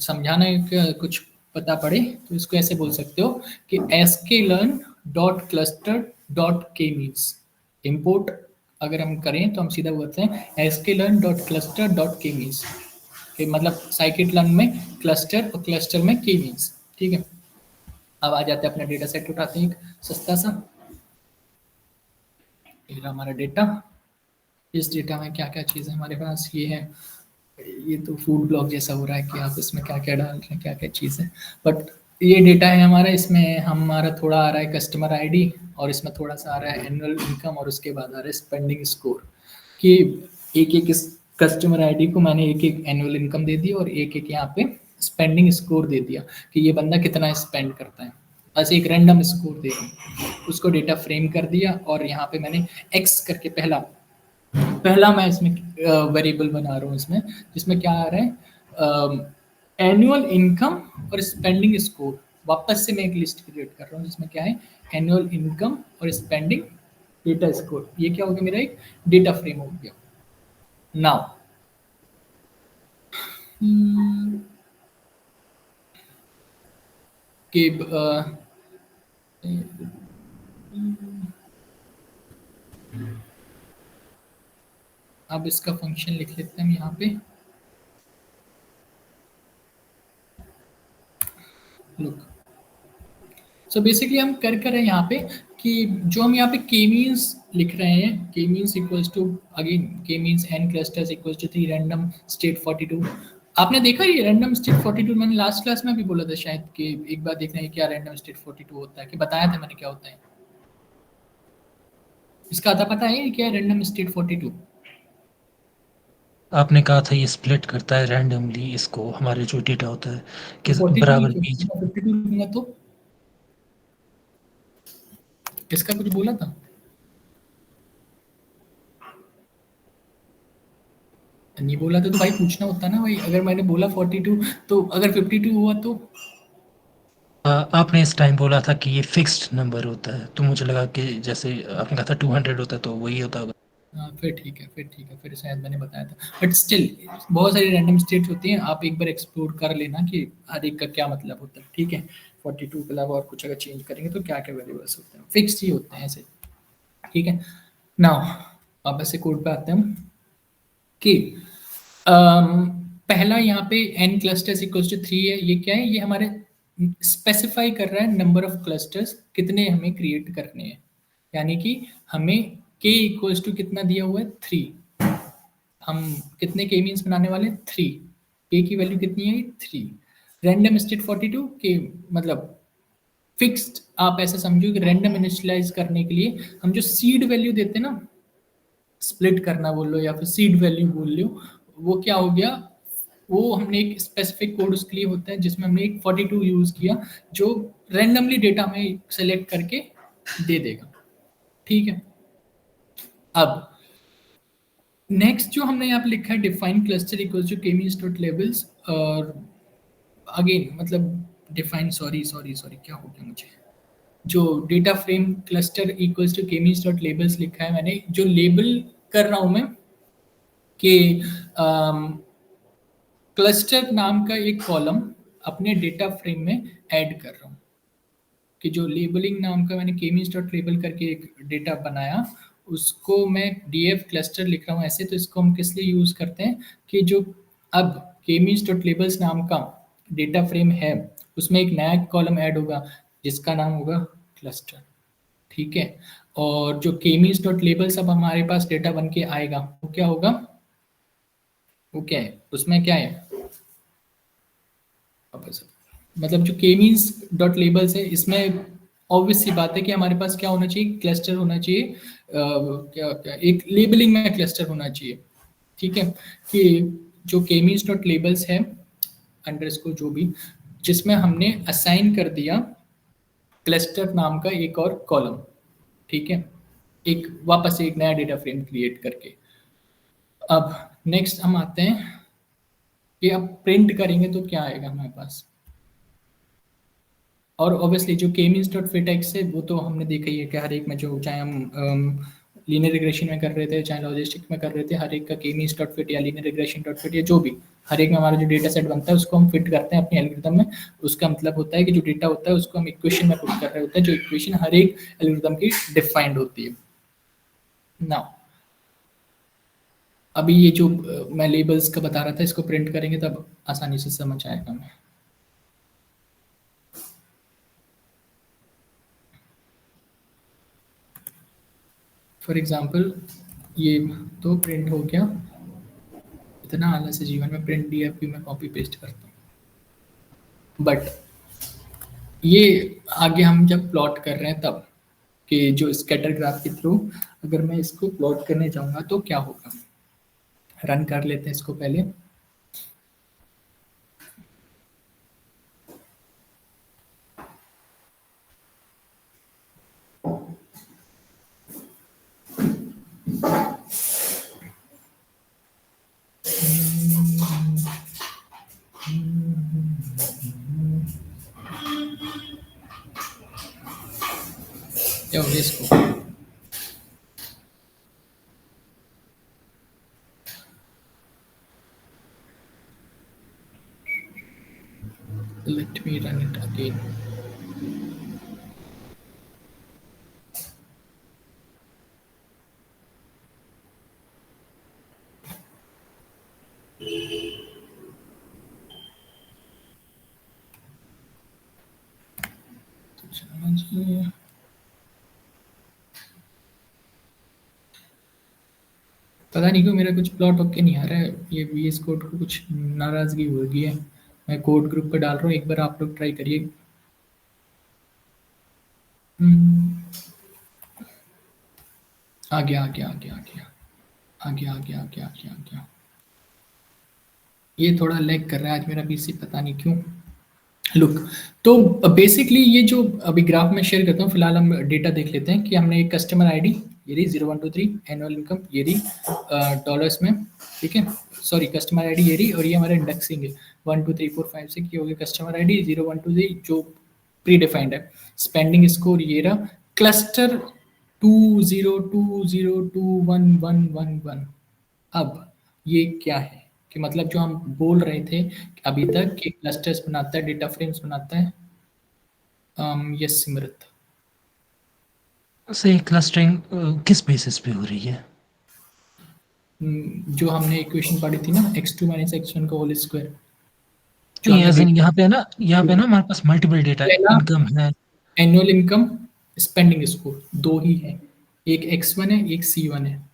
समझाने का कुछ पता पड़े तो इसको ऐसे बोल सकते हो कि sklearn डॉट क्लस्टर डॉट के मीन्स इम्पोर्ट, अगर हम करें तो हम सीधा बोलते हैं sklearn डॉट क्लस्टर डॉट के मीन्स, कि मतलब साइकिट लर्न में क्लस्टर और क्लस्टर में के मीन्स। ठीक है, अब आ जाते हैं अपना डेटा सेट उठाते हैं एक सस्ता सा। ये रहा हमारा डेटा। इस डेटा में क्या क्या चीज़ें हमारे पास ये है, ये तो फूड ब्लॉग जैसा हो रहा है कि आप इसमें क्या क्या डाल रहे हैं, क्या क्या चीज़ें, बट ये डेटा है हमारा, इसमें हमारा थोड़ा आ रहा है कस्टमर आईडी, और इसमें थोड़ा सा आ रहा है एनुअल इनकम, और उसके बाद आ रहा है स्पेंडिंग स्कोर, कि एक एक इस कस्टमर आईडी को मैंने एक एक एनुअल इनकम दे दी और एक एक यहाँ पे स्पेंडिंग स्कोर दे दिया कि ये बंदा कितना स्पेंड करता है, बस एक रैंडम स्कोर दे रहा हूँ, उसको डेटा फ्रेम कर दिया, और यहाँ पे मैंने एक्स करके पहला पहला मैं इसमें वेरिएबल बना रहा हूँ इसमें, जिसमें क्या आ रहा है, एनुअल इनकम और स्पेंडिंग स्कोर। वापस से मैं एक लिस्ट क्रिएट कर रहा हूँ जिसमें क्या है, एनुअल इनकम और स्पेंडिंग डेटा स्कोर। ये क्या हो गया, मेरा एक डेटा फ्रेम हो गया। नाउ कि अब इसका फंक्शन लिख लेते हैं हम यहाँ पे। लुक, सो बेसिकली हम कर रहे हैं यहाँ पे कि जो हम यहाँ पे के मीन्स लिख रहे हैं, K means equals to, again K means n clusters equals to 3 random state 42। आपने देखा ये रैंडम स्टेट 42, मैंने लास्ट क्लास में भी बोला था शायद कि एक बार देखना है क्या रैंडम स्टेट 42 होता है, कि बताया था मैंने क्या होता है इसका, आता पता है क्या रैंडम स्टेट 42? आपने कहा था ये स्प्लिट करता है रैंडमली इसको, हमारे जो डेटा होता है तो किस 42 बराबर लिखो, बीच। 52 लिखूंगा तो इसका कुछ बोला था? नहीं बोला था तो भाई पूछना होता ना भाई, अगर मैंने बोला 42 तो अगर 52 हुआ तो? आपने इस टाइम बोला था कि ये फिक्स्ड नंबर होता है, तो मुझे लगा कि जैसे आपने कहा था 200 होता है तो वही होता होगा। हाँ फिर ठीक है, फिर ठीक है, फिर शायद मैंने बताया था, बट स्टिल बहुत सारी रैंडम स्टेट्स होती हैं, आप एक बार एक्सप्लोर कर लेना कि हर एक का क्या मतलब होता है। ठीक है, 42 के अलावा और कुछ अगर चेंज करेंगे तो क्या क्या वेरिएबल्स होते हैं, फिक्स ही होते हैं ऐसे। ठीक है, नाउ अब ऐसे कोड पे आते हैं हम कि पहला यहाँ पे n क्लस्टर्स इक्वल्स टू 3 है, ये क्या है, ये हमारे स्पेसिफाई कर रहा है नंबर ऑफ क्लस्टर्स कितने हमें क्रिएट करने हैं, यानी कि हमें k इक्वल्स टू कितना दिया हुआ है 3, हम कितने के मीन्स बनाने वाले 3, के की वैल्यू कितनी है 3, रैंडम स्टेट 42 के मतलब फिक्स्ड, आप ऐसा समझो कि रैंडम इनिशियलाइज करने के लिए हम जो सीड वैल्यू देते हैं ना, स्प्लिट करना बोल लो या फिर सीड वैल्यू बोल लो, वो क्या हो गया, वो हमने एक स्पेसिफिक कोड उसके लिए होता है जिसमें हमने एक 42 यूज किया, जो रैंडमली डेटा में सेलेक्ट करके दे देगा। ठीक है। अब नेक्स्ट जो हमने यहाँ पे लिखा है define cluster equals to K means dot labels, और अगेन मतलब डिफाइन, सॉरी सॉरी सॉरी क्या हो गया मुझे, जो data frame cluster equals to K means dot labels लिखा है मैंने, जो लेबल कर रहा हूं मैं कि क्लस्टर नाम का एक कॉलम अपने डेटा फ्रेम में ऐड कर रहा हूँ, कि जो लेबलिंग नाम का मैंने केमीज डॉट लेबल करके एक डेटा बनाया, उसको मैं डीएफ क्लस्टर लिख रहा हूँ ऐसे। तो इसको हम किस लिए यूज करते हैं कि जो अब केमीज डॉट लेबल्स नाम का डेटा फ्रेम है, उसमें एक नया कॉलम ऐड होगा जिसका नाम होगा क्लस्टर। ठीक है। और जो केमीज डॉट लेबल्स अब हमारे पास डेटा बन के आएगा वो क्या होगा, वो क्या है, उसमें क्या है, वापस मतलब जो के मीन्स डॉट लेबल्स है, इसमें ऑब्वियस सी बात है कि हमारे पास क्या होना चाहिए, क्लस्टर होना चाहिए, क्या क्या एक लेबलिंग में क्लस्टर होना चाहिए। ठीक है। कि जो के मीन्स डॉट लेबल्स है अंडरस्कोर जो भी, जिसमें हमने असाइन कर दिया क्लस्टर नाम का एक और कॉलम। ठीक है। एक वापस से एक नया डेटा फ्रेम क्रिएट करके। अब नेक्स्ट हम आते हैं कि अब प्रिंट करेंगे तो क्या आएगा हमारे पास, और ऑब्वियसली जो के मीन्स डॉट फिट एक्स है वो तो हमने देखा ही है कि हर एक में जो चाहे हम लीनियर रिग्रेशन में कर रहे थे चाहे लॉजिस्टिक में कर रहे थे, हर एक का के मीन्स डॉट फिट या लीनियर रिग्रेशन डॉट फिट या जो भी, हर एक में हमारा जो डेटा सेट बनता है उसको हम फिट करते हैं अपने एल्गोरिथम में। उसका मतलब होता है कि जो डेटा होता है उसको हम इक्वेशन में पुट कर रहे होते हैं, जो इक्वेशन हर एक एल्गोरिथम की डिफाइंड होती है। नाउ अभी ये जो मैं लेबल्स का बता रहा था इसको प्रिंट करेंगे तब आसानी से समझ आएगा हमें। फॉर एग्जाम्पल ये तो प्रिंट हो गया, इतना आलस है जीवन में, प्रिंट डीएफ भी मैं कॉपी पेस्ट करता हूँ। बट ये आगे हम जब प्लॉट कर रहे हैं तब, कि जो स्कैटर ग्राफ के थ्रू अगर मैं इसको प्लॉट करने जाऊंगा तो क्या होगा, रन कर लेते हैं इसको पहले। क्या हो गया इसको, let me run it again. पता नहीं क्यों मेरा कुछ प्लॉट होके नहीं आ रहा है, ये वीएस कोड को कुछ नाराजगी हो गई है। मैं कोड ग्रुप पे डाल रहा हूँ, एक बार आप लोग ट्राई करिए। हम्म, आ गया आ गया आ गया आ गया आ गया आ गया आ गया आ गया आ गया। ये थोड़ा लैग कर रहा है आज मेरा पीसी, पता नहीं क्यों। लुक, तो बेसिकली ये जो अभी ग्राफ में शेयर करता हूँ, फिलहाल हम डेटा देख लेते हैं कि हमने एक कस्टमर आईडी ये रही 0123, एनुअल इनकम ये रही डॉलर्स में। ठीक है। सॉरी कस्टमर आईडी ये रही, और ये हमारा इंडेक्सिंग है 1 2 3 4 5 6, ये हो गया कस्टमर आईडी 0123 जो प्री डिफाइंड है। स्पेंडिंग स्कोर ये रहा, क्लस्टर 202021111। अब ये क्या है कि मतलब जो हम बोल रहे थे अभी तक कि क्लस्टर्स बनाता है, डेटा फ्रेम्स बनाता है। यस सिमरत। से क्लस्टरिंग किस बेसिस पे हो रही है? जो हमने इक्वेशन पढ़ी थी ना, x2 - x1 का होल स्क्वायर, जो नहीं हमने एज़ इन यहाँ पे ना हमारे पास मल्टीपल डेटा पहला इनकम है। एनुअल इनकम, स्पेंडिंग स्कोर दो ही है, एक x1 है एक c1 है,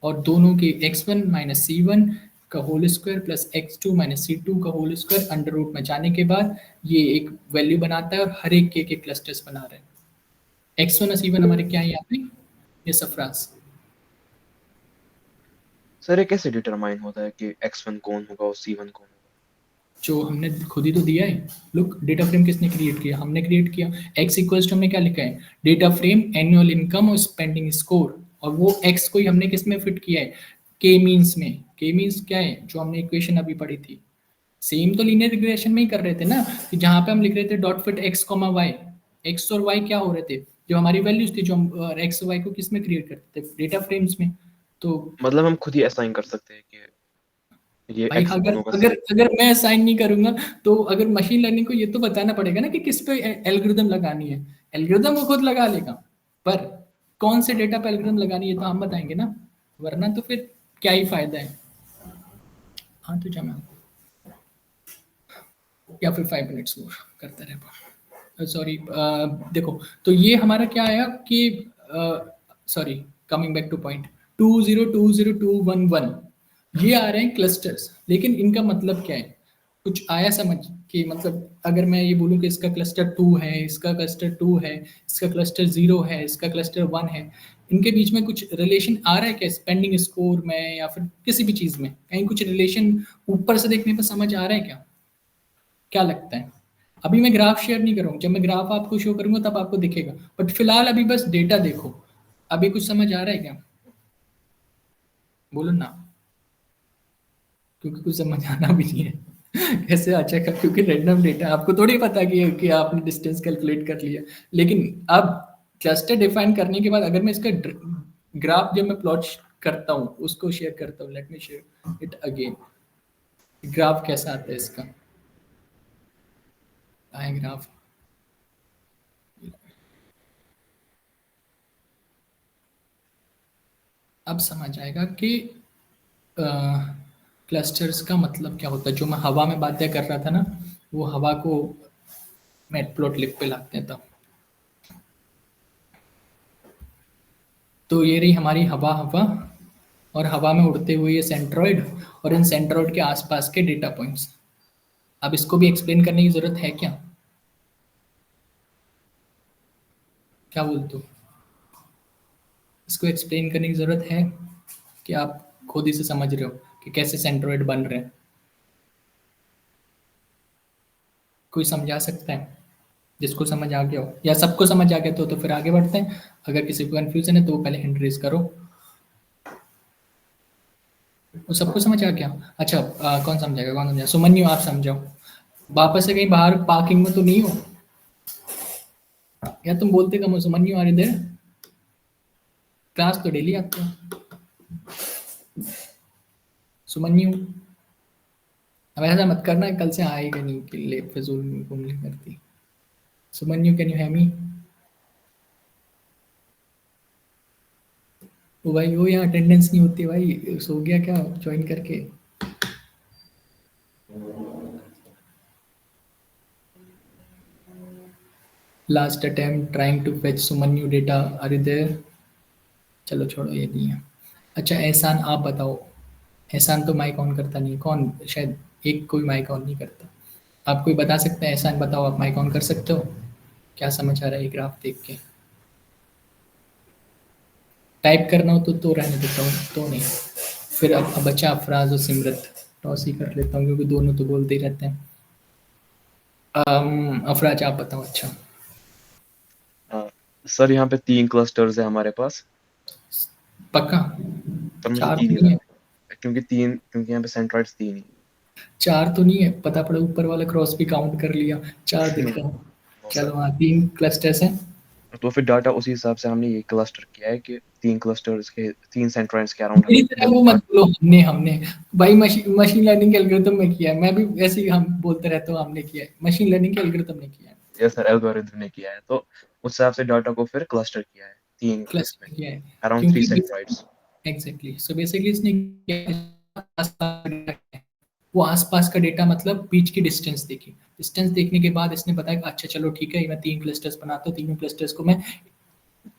और दोनों के x1 - c1 का whole square plus x2 - c2 का होल स्क्वायर अंडर रूट में जाने के बाद ये एक वैल्यू बनाता है, और हर एक के क्लस्टर्स बना रहे हैं। x1 और c1 हमारे क्या है यहाँ पे, ये सफराज। सर ये कैसे डिटरमाइन होता है कि x1 कौन होगा और c1 कौन होगा? जो हमने खुद ही तो दिया है। लुक, डेटा फ्रेम किसने क्रिएट किया? हमने क्रिएट किया। एक्स इक्वल्स टू हमने क्या लिखा है? डेटा फ्रेम एनुअल इनकम और स्पेंडिंग स्कोर, और वो एक्स को ही हमने किस में फिट किया है? के मीन्स में। के मीन्स क्या है? जो हमने इक्वेशन अभी पढ़ी थी। सेम तो लीनियर रिग्रेशन में ही कर रहे थे ना, कि जहां पे हम लिख रहे थे dot fit X comma Y. X और वाई क्या हो रहे थे? जो हमारी वैल्यूज थी, जो हम एक्स वाई को किस में क्रिएट करते थे? डेटा फ्रेम्स में। तो मतलब हम खुद ही असाइन कर सकते हैं कि ये भाई, एक्स अगर दोनों का अगर सेम। अगर मैं असाइन नहीं करूंगा, तो अगर मशीन लर्निंग को ये तो बताना पड़ेगा ना कि किस पे एल्गोरिदम लगानी है। एल्गोरिदम वो खुद लगा लेगा, पर कौन से डेटा पे एल्गोरिदम लगानी है तो हम बताएंगे ना, वरना तो फिर क्या ही फायदा है। हाँ तो जमा, या फिर 5 मिनट्स और करते रहे। सॉरी, देखो, तो ये हमारा क्या आया कि sorry, coming back two point, 2020211 ये आ रहे हैं क्लस्टर्स, लेकिन इनका मतलब क्या है? कुछ आया समझ? कि मतलब अगर मैं ये बोलूँ कि इसका क्लस्टर 2 है, इसका क्लस्टर 2 है, इसका क्लस्टर 0 है, इसका क्लस्टर 1 है, इनके बीच में कुछ रिलेशन आ रहा है क्या? स्पेंडिंग स्कोर में या फिर किसी भी चीज़ में कहीं कुछ रिलेशन ऊपर से देखने पर समझ आ रहा है क्या? क्या लगता है? अभी मैं ग्राफ शेयर नहीं करूँगा, जब मैं ग्राफ आपको शो करूँगा तब आपको दिखेगा, बट फिलहाल अभी बस डेटा देखो। अभी कुछ समझ आ रहा है क्या? बोलो ना, क्योंकि कुछ समझ आना भी नहीं है। कैसे अच्छा का, क्योंकि रैंडम डेटा आपको थोड़ी पता कि आपने डिस्टेंस कैलकुलेट कर लिया। लेकिन अब क्लस्टर डिफाइन करने के बाद अगर मैं इसका ग्राफ जब मैं प्लॉट करता हूँ, उसको शेयर करता हूँ, let me share it again. Graph कैसा आता है इसका? आए ग्राफ, अब समझ आएगा कि क्लस्टर्स का मतलब क्या होता है। जो मैं हवा में बातें कर रहा था ना, वो हवा को मैटप्लॉटलिब पे लाते हैं तब। तो ये रही हमारी हवा, हवा, और हवा में उड़ते हुए ये सेंट्रॉइड, और इन सेंट्रॉइड के आसपास के डेटा पॉइंट्स। अब इसको भी एक्सप्लेन करने की जरूरत है क्या? क्या बोलते हो? इसको एक्सप्लेन करने की जरूरत है कि आप खुद ही से समझ रहे हो कि कैसे सेंट्रॉइड बन रहे हैं? कोई समझा सकता है? जिसको समझ आ गया हो, या सबको समझ आ गया तो फिर आगे बढ़ते हैं। अगर किसी को कंफ्यूजन है तो पहले हैंड रेज करो। वो सबको समझ आ गया? अच्छा, कौन समझाएगा? कौन समझाएगा? सुमन्यु, आप समझाओ। वापस से कहीं बाहर पार्किंग में तो नहीं हो? या तुम बोलते कम हो? सुमन्यु, आ रही देर, क्लास तो डेली आते हो। सुमन्यु, अब ऐसा मत करना कल से आएगा नहीं कि ले फिजूल में घूमने करती। सुमन्यु, कैन यू हैव मी? वो भाई, वो यहाँ अटेंडेंस नहीं होती भाई, सो गया क्या ज्वाइन करके? Last attempt trying to fetch Sumanyu data, अरे देर। चलो छोड़ो, ये नहीं है। अच्छा एहसान, आप बताओ। एहसान तो माइक ऑन करता नहीं है। कौन? शायद एक कोई माइक ऑन नहीं करता। आप कोई बता सकते हैं? एहसान बताओ, आप माइक ऑन कर सकते हो? क्या समझ आ रहा है ये ग्राफ देख के? टाइप करना हो तो रहने देता हूँ, तो नहीं। फिर अब बचा अफराज और सिमरत, टॉस ही कर लेता हूँ क्योंकि दोनों तो बोलते ही रहते हैं। अफराज आप बताओ। अच्छा, हाँ सर, यहाँ पे 3 क्लस्टर्स है हमारे पास। पक्का? पर मुझे चार 3 तो ही नहीं है? लग, क्योंकि यहाँ पे सेंट्रॉइड्स 3 ही चार तो नहीं है? पता पड़ा ऊपर वाला क्रॉस भी काउंट कर लिया, चार हैं। दिख रहा है। No sir. चलो हाँ, 3 क्लस्टर्स हैं। तो फिर डाटा उसी हिसाब से हमने ये क्लस्टर किया है कि 3 सेंट्रॉइड्स के अराउंड मेरी हमें तरह वो मत बोलो, हमने भाई मशीन लर्निंग के एल्गोरिथम में किया है। मैं भी ऐसे ही हम बोलते रहता हूँ हमने किया है, मशीन लर्निंग के एल्गोरिथम ने किया है। ये सर एल्गोरिथम ने किया है, तो उस हिसाब से डाटा को फिर क्लस्टर किया है 3 इसमें, क्लस्टर किया है, अराउंड 3 क्योंकि सेंट्रॉइड्स। एग्जैक्टली, सो बेसिकली इसने क्या है, आसपास का डेटा है। वो आसपास का डेटा मतलब बीच की डिस्टेंस देखी। डिस्टेंस देखने के बाद इसने बताया कि अच्छा चलो ठीक है, मैं 3 क्लस्टर्स बनाता हूँ, तीनों क्लस्टर्स को मैं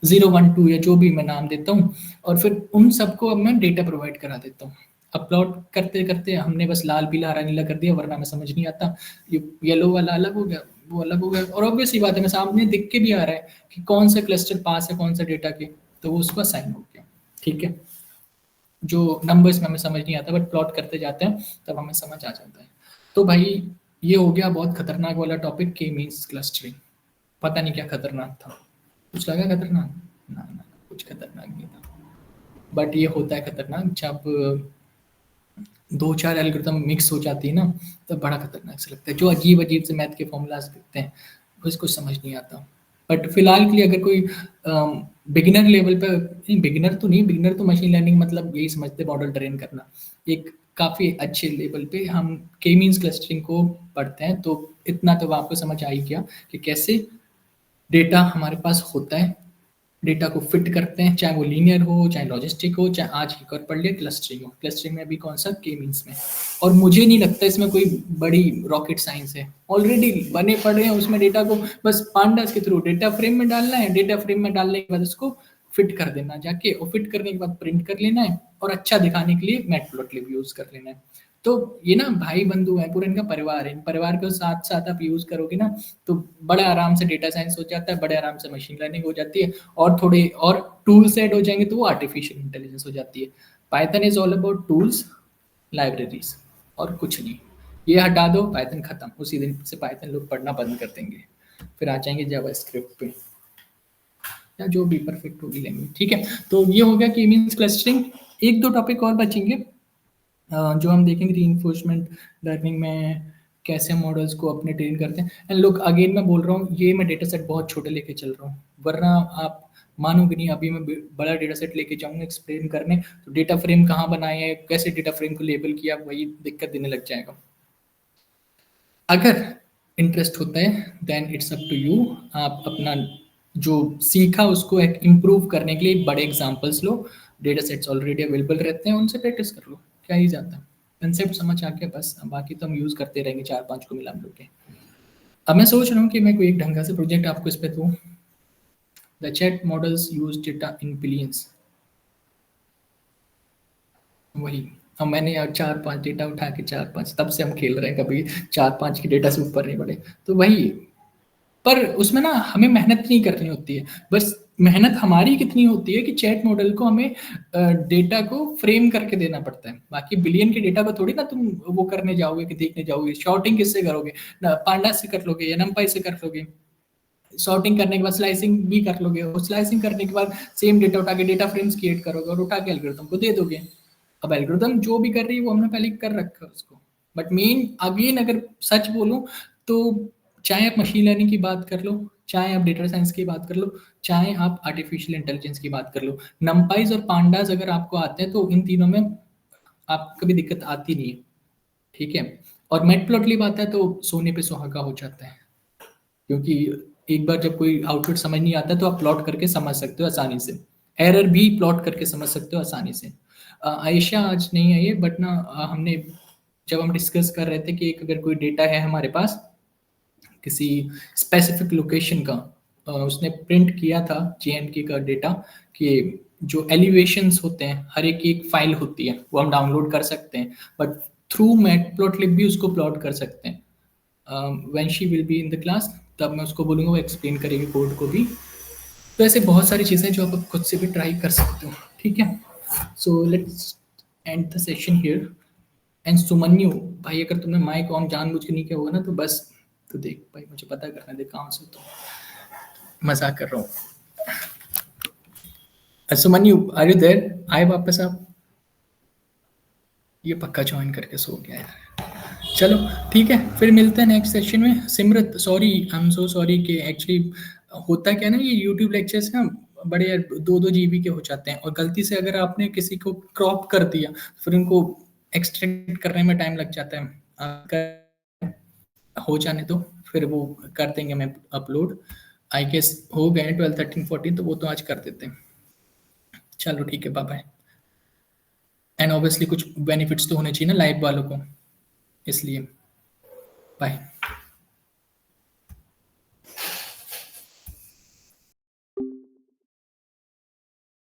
0 1 2 या जो भी मैं नाम देता हूँ, और फिर उन सबको अब मैं डेटा प्रोवाइड करा देता हूँ। अपलोड करते करते हमने बस लाल पीला हरा नीला कर दिया, वरना मैं समझ नहीं आता। ये येलो वाला अलग हो गया, वो अलग हो गया, और ऑब्वियस ही बात है, मैं सामने दिख के भी आ रहा है कि कौन सा क्लस्टर पास है कौन सा डेटा के, तो वो उसको असाइन हो गया। ठीक है, जो नंबर्स में हमें समझ नहीं आता, बट प्लॉट करते जाते हैं तब हमें समझ आ जाता है। तो भाई ये हो गया बहुत खतरनाक वाला टॉपिक, के मीन्स क्लस्टरिंग। पता नहीं क्या खतरनाक था, कुछ लगा खतरनाक? ना ना, कुछ खतरनाक नहीं था, बट ये होता है खतरनाक जब दो चार एल्गोरिथम मिक्स हो जाती है ना, तब बड़ा खतरनाक सा लगता है। जो अजीब अजीब से मैथ के फॉर्मूलाज दिखते हैं उसको समझ नहीं आता। बट फिलहाल के लिए अगर कोई बिगिनर लेवल पे, नहीं बिगिनर तो नहीं, बिगिनर तो मशीन लर्निंग मतलब यही समझते मॉडल ट्रेन करना, एक काफ़ी अच्छे लेवल पे हम के मीन्स क्लस्टरिंग को पढ़ते हैं, तो इतना तो आपको समझ आ ही गया कि कैसे डेटा हमारे पास होता है, डेटा को फिट करते हैं, चाहे वो लीनियर हो, चाहे लॉजिस्टिक हो, चाहे आज एक और पढ़ लिया क्लस्टरिंग हो। क्लस्टरिंग में अभी कौन सा, के मीन्स में। और मुझे नहीं लगता इसमें कोई बड़ी रॉकेट साइंस है, ऑलरेडी बने पड़े हैं उसमें। डेटा को बस पांडास के थ्रू डेटा फ्रेम में डालना है, डेटा फ्रेम में डालने के बाद उसको फिट कर देना जाके, और फिट करने के बाद प्रिंट कर लेना है, और अच्छा दिखाने के लिए मैटप्लॉटलिब यूज कर लेना है। तो ये ना भाई बंधु है, पूरा इनका परिवार है, इन परिवार के साथ साथ आप यूज करोगे ना, तो बड़े आराम से डेटा साइंस हो जाता है, बड़े आराम से मशीन लर्निंग हो जाती है, और थोड़े और टूल्स ऐड हो जाएंगे तो वो आर्टिफिशियल इंटेलिजेंस हो जाती है। Python is all about tools, libraries, और कुछ नहीं। ये हटा दो, पाइथन खत्म, उसी दिन से पाइथन लोग पढ़ना बंद कर देंगे, फिर आ जाएंगे जावास्क्रिप्ट पे या जो भी परफेक्ट होगी लैंग्वेज। ठीक है, तो ये हो गया कि मींस क्लस्टरिंग। एक दो टॉपिक और बचेंगे जो हम देखेंगे रीइंफोर्समेंट लर्निंग में कैसे मॉडल्स को अपने ट्रेन करते हैं। एंड लोग अगेन मैं बोल रहा हूँ, ये मैं डेटा सेट बहुत छोटे लेके चल रहा हूँ, वरना आप मानोगे नहीं, अभी मैं बड़ा डेटा सेट लेके जाऊंगा एक्सप्लेन करने, तो डेटा फ्रेम कहाँ बनाए हैं, कैसे डेटा फ्रेम को लेबल किया, वही दिक्कत देने लग जाएगा। अगर इंटरेस्ट होता है then it's up to you, आप अपना जो सीखा उसको इम्प्रूव करने के लिए बड़े एग्जांपल्स लो, डेटा सेट्स ऑलरेडी अवेलेबल रहते हैं, उनसे प्रैक्टिस कर लो, क्या ही जाता है। कंसेप्ट समझ आ गया बस, बाकी तो हम यूज करते रहेंगे, चार पांच को मिला मिल के। अब मैं सोच रहा हूँ कि मैं कोई एक ढंगा से प्रोजेक्ट आपको इस पे दूँ। The chat models use data in billions, वही। अब मैंने यार चार पांच डेटा उठा के, चार पांच, तब से हम खेल रहे हैं, कभी चार पांच के डेटा से ऊपर नहीं बढ़े, तो वही। पर उसमें ना हमें मेहनत नहीं करनी होती है, बस मेहनत हमारी कितनी होती है कि चैट मॉडल को हमें डेटा को फ्रेम करके देना पड़ता है। बाकी बिलियन के डेटा को थोड़ी ना तुम वो करने जाओगे कि देखने जाओगे, शॉर्टिंग किससे करोगे, ना पांडा से कर लोगे या नमपाई से कर लोगे। सॉर्टिंग करने के बाद स्लाइसिंग भी कर लोगे, और स्लाइसिंग करने के बाद सेम डेटा उठा के डेटा फ्रेम्स क्रिएट करोगे और उठा के एल्गोरिथम को दे दोगे। अब एल्गोरिथम जो भी कर रही है वो हमने पहले कर रखा है उसको। बट मेन अगेन अगर सच बोलूं तो, चाहे आप मशीन लर्निंग की बात कर लो, चाहे आप डेटा साइंस की बात कर लो, चाहे आप आर्टिफिशियल इंटेलिजेंस की बात कर लो, नमपाइज और पांडास अगर आपको आते हैं तो इन तीनों में आपको कभी दिक्कत आती नहीं है। ठीक है, और मैटप्लॉटलिब आता है तो सोने पे सुहागा हो जाता है, क्योंकि एक बार जब कोई आउटपुट समझ नहीं आता तो आप प्लॉट करके समझ सकते हो आसानी से, एरर भी प्लॉट करके समझ सकते हो आसानी से। आयशा आज नहीं आई है, बट ना हमने जब हम डिस्कस कर रहे थे कि एक अगर कोई डेटा है हमारे पास किसी स्पेसिफिक लोकेशन का, उसने प्रिंट किया था JNK का डेटा, कि जो एलिवेशंस होते हैं हर एक की एक फाइल होती है, वो हम डाउनलोड कर सकते हैं, बट थ्रू मैटप्लॉटलिब भी उसको प्लॉट कर सकते हैं। When she will be in the class, तब मैं उसको बोलूँगा वो एक्सप्लेन करेगी कोड को भी। तो ऐसे बहुत सारी चीज़ें जो आप खुद से भी ट्राई कर सकते हो। ठीक है, so let's end the session here. And Sumanyu भाई, अगर तुमने माइक ऑन जानबूझ के नहीं किया होगा ना तो बस, तो देख भाई मुझे पता करना दे कहाँ से, तो मजाक कर रहा हूँ। सुमन्यु आर यू देयर, आए वापस आप? ये पक्का ज्वाइन करके सो गया यार। चलो ठीक है, फिर मिलते हैं नेक्स्ट सेशन में। Simrat sorry, I am so sorry कि एक्चुअली होता क्या ना, ये यूट्यूब लेक्चर्स ना बड़े 2-2 GB के हो जाते हैं, और गलती से अगर आपने किसी को क्रॉप कर दिया फिर उनको एक्सट्रैक्ट करने में टाइम लग जाता है। हो जाने दो, फिर वो कर देंगे मैं अपलोड। आई गेस हो गए 12, 13, 14, तो वो तो आज कर देते हैं। चलो ठीक है, बाय बाय। एंड ऑब्वियसली कुछ बेनिफिट्स तो होने चाहिए ना लाइव वालों को, इसलिए बाय।